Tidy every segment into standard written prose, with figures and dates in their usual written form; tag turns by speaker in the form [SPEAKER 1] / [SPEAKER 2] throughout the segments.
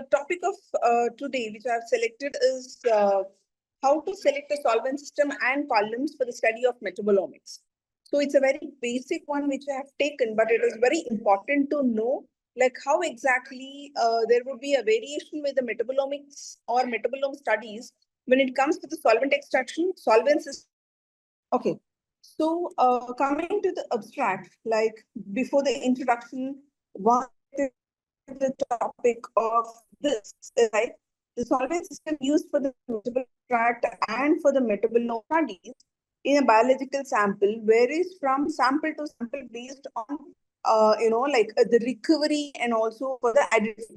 [SPEAKER 1] the topic of today, which I have selected, is how to select a solvent system and columns for the study of metabolomics. So it's a very basic one which I have taken, but it is very important to know like how exactly there would be a variation with the metabolomics or metabolome studies when it comes to the solvent extraction, solvent system. Okay. So coming to the abstract, like before the introduction, one the topic of this is like the solvent system used for the metabolic extract and for the metabolome studies in a biological sample varies from sample to sample based on the recovery and also for the additive.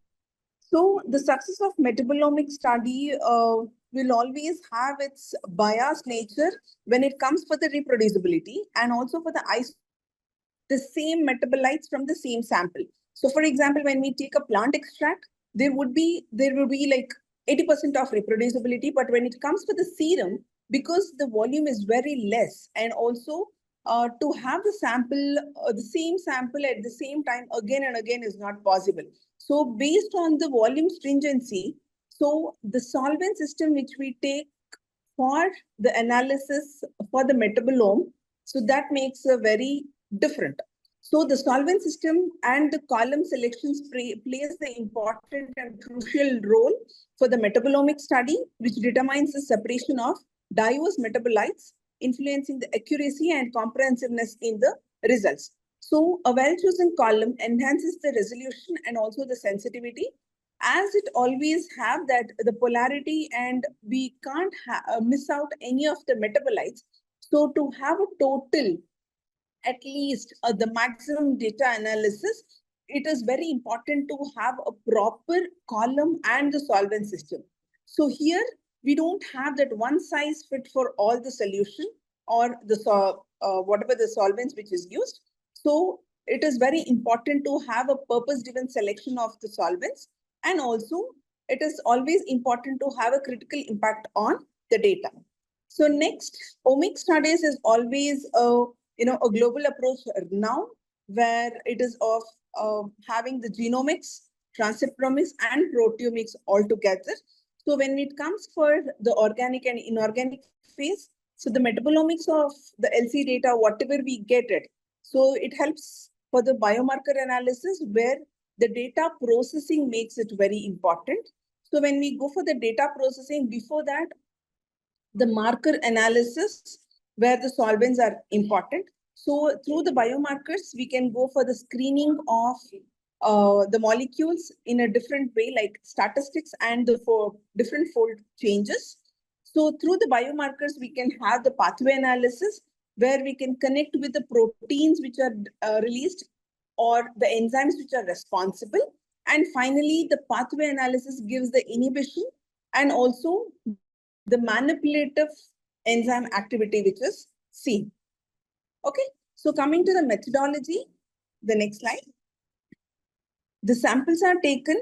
[SPEAKER 1] So the success of metabolomic study will always have its biased nature when it comes for the reproducibility and also for the same metabolites from the same sample. So for example, when we take a plant extract, there will be like 80% of reproducibility, but when it comes to the serum, because the volume is very less, and also to have the sample, the same sample at the same time again and again is not possible. So based on the volume stringency, so the solvent system which we take for the analysis for the metabolome, so that makes a very different. So the solvent system and the column selections plays the important and crucial role for the metabolomic study, which determines the separation of diverse metabolites, influencing the accuracy and comprehensiveness in the results. So a well-chosen column enhances the resolution and also the sensitivity, as it always have that the polarity, and we can't miss out any of the metabolites. So to have a total, at least the maximum data analysis, it is very important to have a proper column and the solvent system. So here we don't have that one size fit for all the solution or the whatever the solvents which is used. So it is very important to have a purpose-driven selection of the solvents, and also it is always important to have a critical impact on the data. So next, omics studies is always a global approach now, where it is of having the genomics, transcriptomics, and proteomics all together. So when it comes for the organic and inorganic phase, so the metabolomics of the LC data, whatever we get it, so it helps for the biomarker analysis, where the data processing makes it very important. So when we go for the data processing, before that, the marker analysis, where the solvents are important. So through the biomarkers, we can go for the screening of the molecules in a different way, like statistics and for different fold changes. So through the biomarkers, we can have the pathway analysis, where we can connect with the proteins which are released or the enzymes which are responsible. And finally, the pathway analysis gives the inhibition and also the manipulative enzyme activity which is seen. Okay, so coming to the methodology, the next slide. The samples are taken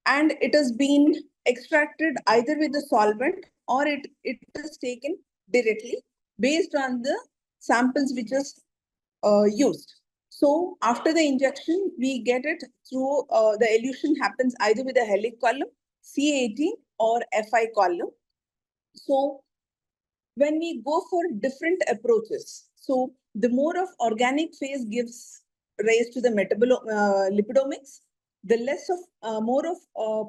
[SPEAKER 1] and it has been extracted either with the solvent or it is taken directly based on the samples which is used. So after the injection, we get it through the elution happens either with a helic column, C18 or Fi column. So when we go for different approaches, so the more of organic phase gives rise to the lipidomics, the less of more of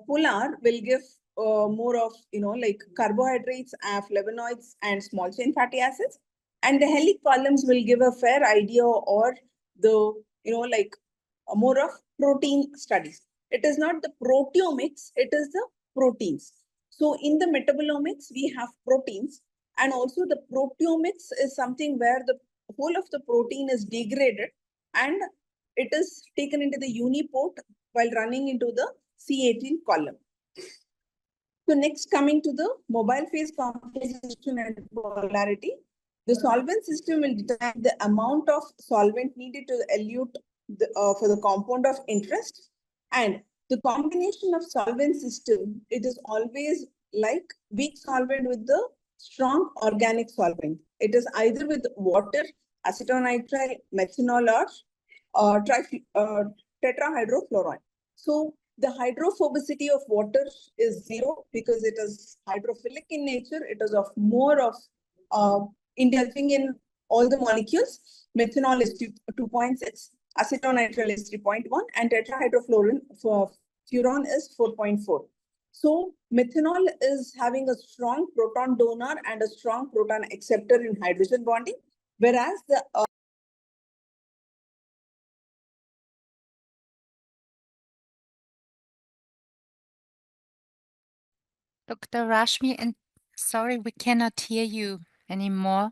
[SPEAKER 1] polar will give more of like carbohydrates, flavonoids, and small chain fatty acids, and the helic columns will give a fair idea or the like more of protein studies. It is not the proteomics, it is the proteins. So in the metabolomics, we have proteins, and also the proteomics is something where the whole of the protein is degraded and it is taken into the uniport while running into the C18 column. So next, coming to the mobile phase composition and polarity, the solvent system will determine the amount of solvent needed to elute for the compound of interest. And the combination of solvent system, it is always like weak solvent with the strong organic solvent. It is either with water, acetonitrile, methanol, or tetrahydrofluoride. So The hydrophobicity of water is 0 because it is hydrophilic in nature. It is of more of indulging in all the molecules. Methanol is 2.6, acetonitrile is 3.1, and tetrahydrofluorine for furan is 4.4. So methanol is having a strong proton donor and a strong proton acceptor in hydrogen bonding, whereas the
[SPEAKER 2] Dr. Rashmi, and sorry, we cannot hear you anymore.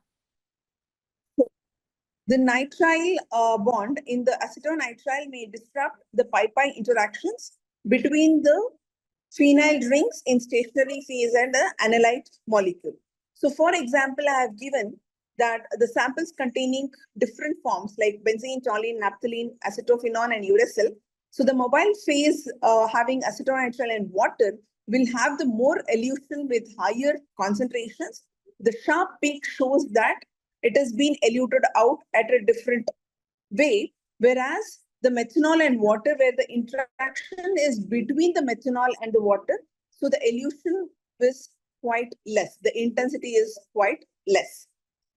[SPEAKER 1] the nitrile bond in the acetonitrile may disrupt the pi-pi interactions between the phenyl rings in stationary phase and the analyte molecule. So for example, I have given that the samples containing different forms like benzene, toluene, naphthalene, acetophenone, and uracil. So the mobile phase having acetonitrile and water will have the more elution with higher concentrations. The sharp peak shows that it has been eluted out at a different way, whereas the methanol and water, where the interaction is between the methanol and the water, so the elution is quite less. The intensity is quite less.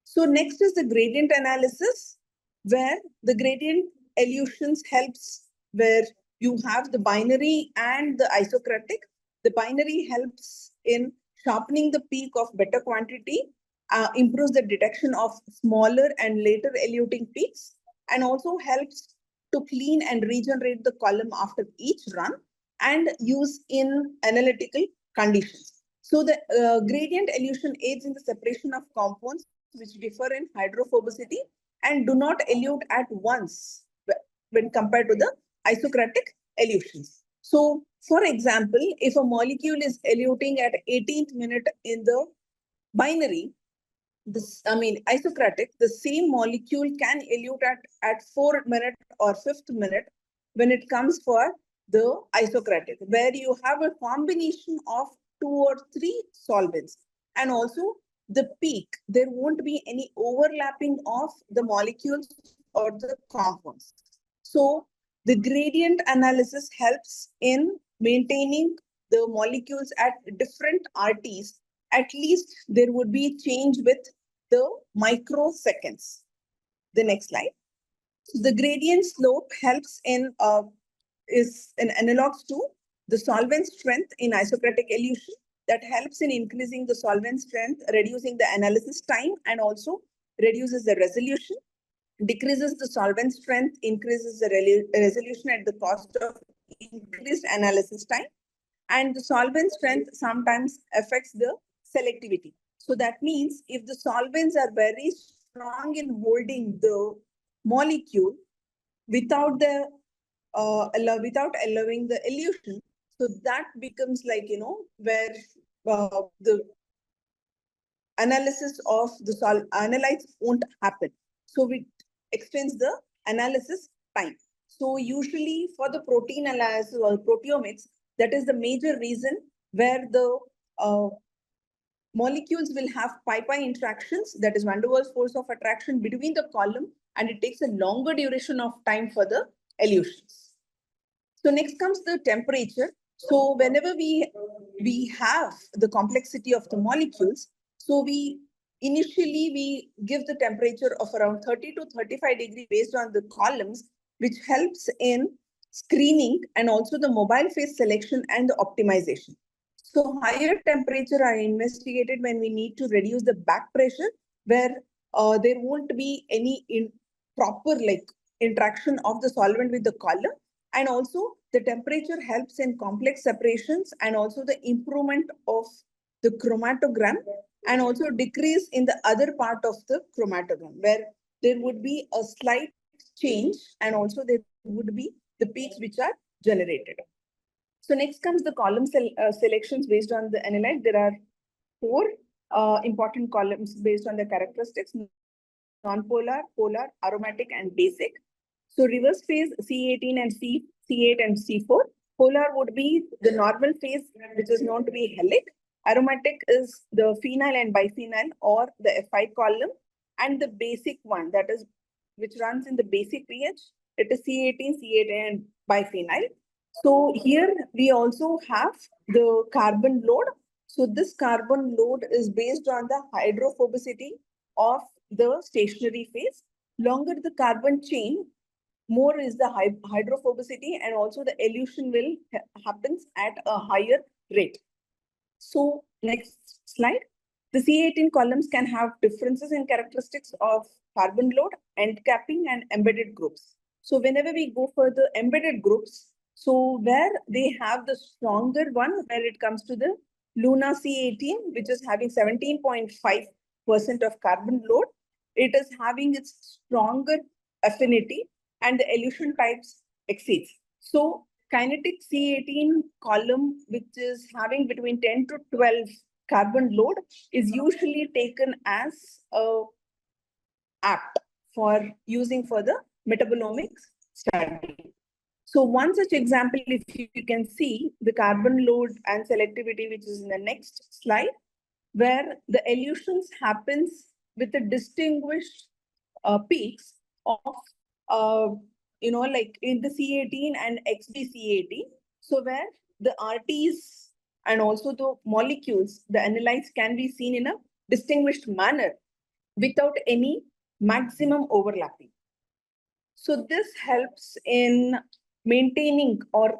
[SPEAKER 1] So next is the gradient analysis, where the gradient elutions helps where you have the binary and the isocratic. The binary helps in sharpening the peak of better quantity, improves the detection of smaller and later eluting peaks, and also helps to clean and regenerate the column after each run and use in analytical conditions. So the gradient elution aids in the separation of compounds which differ in hydrophobicity and do not elute at once when compared to the isocratic elutions. So for example, if a molecule is eluting at 18th minute in the binary, isocratic, the same molecule can elute at 4th minute or 5th minute when it comes for the isocratic, where you have a combination of 2 or 3 solvents. And also the peak, there won't be any overlapping of the molecules or the compounds. So the gradient analysis helps in maintaining the molecules at different RTs. At least there would be change with the microseconds. The next slide. So the gradient slope helps in is an analogs to the solvent strength in isocratic elution that helps in increasing the solvent strength, reducing the analysis time, and also reduces the resolution, decreases the solvent strength, increases the resolution at the cost of increased analysis time, and the solvent strength sometimes affects the selectivity. So that means if the solvents are very strong in holding the molecule without the without allowing the elution, so that becomes like, where the analysis of the analytes won't happen. So it extends the analysis time. So usually for the protein analysis or proteomics, that is the major reason where the molecules will have pi-pi interactions, that is van der Waals force of attraction between the column, and it takes a longer duration of time for the elutions. So next comes the temperature. So whenever we have the complexity of the molecules, so initially we give the temperature of around 30 to 35 degrees based on the columns, which helps in screening and also the mobile phase selection and the optimization. So higher temperature are investigated when we need to reduce the back pressure, where there won't be any proper interaction of the solvent with the column. And also the temperature helps in complex separations and also the improvement of the chromatogram, and also decrease in the other part of the chromatogram, where there would be a slight change and also there would be the peaks which are generated. So next comes the column selections based on the analyte. There are 4 important columns based on the characteristics: non-polar, polar, aromatic, and basic. So reverse phase C18 and C8 and C4. Polar would be the normal phase, which is known to be helic. Aromatic is the phenyl and biphenyl or the Fi column, and the basic one, that is which runs in the basic pH. It is C18, C8, and biphenyl. So here we also have the carbon load. So this carbon load is based on the hydrophobicity of the stationary phase. Longer the carbon chain, more is the hydrophobicity, and also the elution will happens at a higher rate. So next slide. The C18 columns can have differences in characteristics of carbon load, end capping, and embedded groups. So whenever we go for the embedded groups, so where they have the stronger one, where it comes to the Luna C18, which is having 17.5% of carbon load, it is having its stronger affinity and the elution types exceeds. So kinetic C18 column, which is having between 10 to 12 carbon load, is usually taken as apt for using for the metabolomics study. So one such example, if you can see the carbon load and selectivity, which is in the next slide, where the elutions happens with the distinguished peaks of like in the C18 and XBC18. So where the RTs and also the molecules, the analytes can be seen in a distinguished manner without any maximum overlapping. So this helps in maintaining or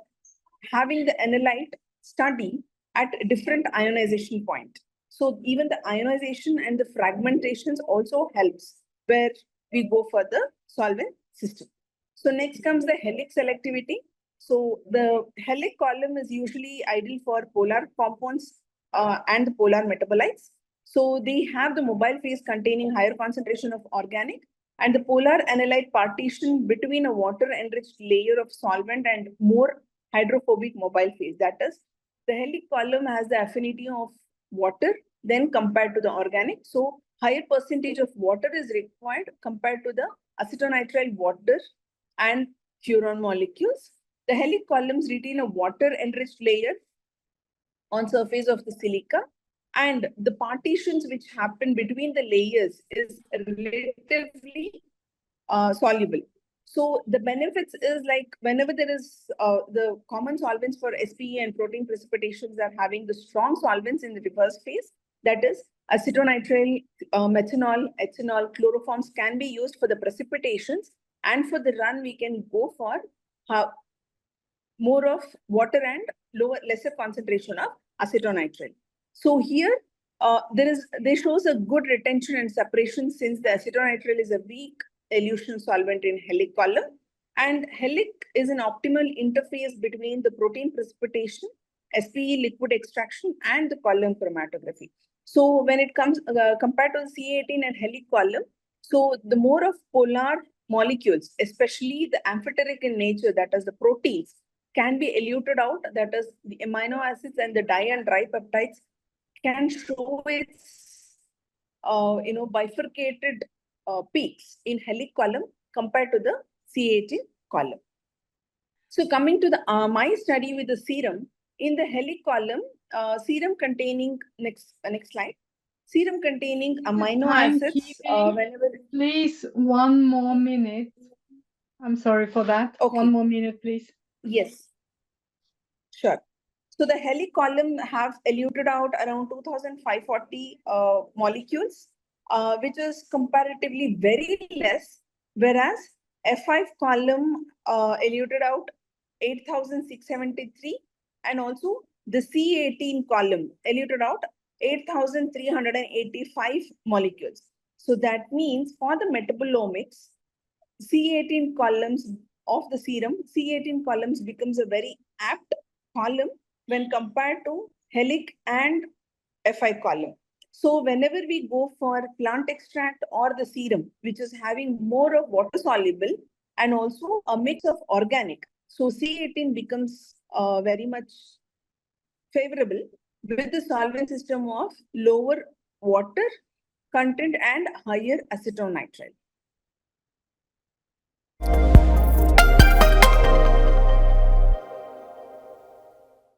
[SPEAKER 1] having the analyte study at a different ionization point. So even the ionization and the fragmentations also helps where we go for the solvent system. So next comes the helix selectivity. So the helix column is usually ideal for polar compounds and polar metabolites. So they have the mobile phase containing higher concentration of organic, and the polar analyte partition between a water-enriched layer of solvent and more hydrophobic mobile phase. That is, the helix column has the affinity of water then compared to the organic. So higher percentage of water is required compared to the acetonitrile water and furan molecules. The helix columns retain a water-enriched layer on surface of the silica, and the partitions which happen between the layers is relatively soluble. So the benefits is like whenever there is the common solvents for SPE and protein precipitations are having the strong solvents in the reverse phase, that is acetonitrile, methanol, ethanol, chloroforms can be used for the precipitations, and for the run we can go for more of water and lesser concentration of acetonitrile. So here there shows a good retention and separation since the acetonitrile is a weak elution solvent in helix column, and helix is an optimal interface between the protein precipitation, SPE liquid extraction, and the column chromatography. So when it comes compared to the C18 and helix column, so the more of polar molecules, especially the amphoteric in nature, that is the proteins, can be eluted out, that is the amino acids and the di and tripeptides can show its bifurcated peaks in helix column compared to the C18 column. So coming to the my study with the serum, in the helix column, serum containing, next slide, serum containing amino acids. Whenever
[SPEAKER 3] Please, 1 more minute. I'm sorry for that.
[SPEAKER 1] Okay.
[SPEAKER 3] 1 more minute, please.
[SPEAKER 1] Yes, sure. So the helix column have eluted out around 2,540 molecules, which is comparatively very less, whereas F5 column eluted out 8,673, and also the C18 column eluted out 8,385 molecules. So that means for the metabolomics, C18 columns of the serum, C18 columns becomes a very apt column when compared to helix and Fi column. So whenever we go for plant extract or the serum, which is having more of water soluble and also a mix of organic, so C18 becomes very much favorable with the solvent system of lower water content and higher acetonitrile.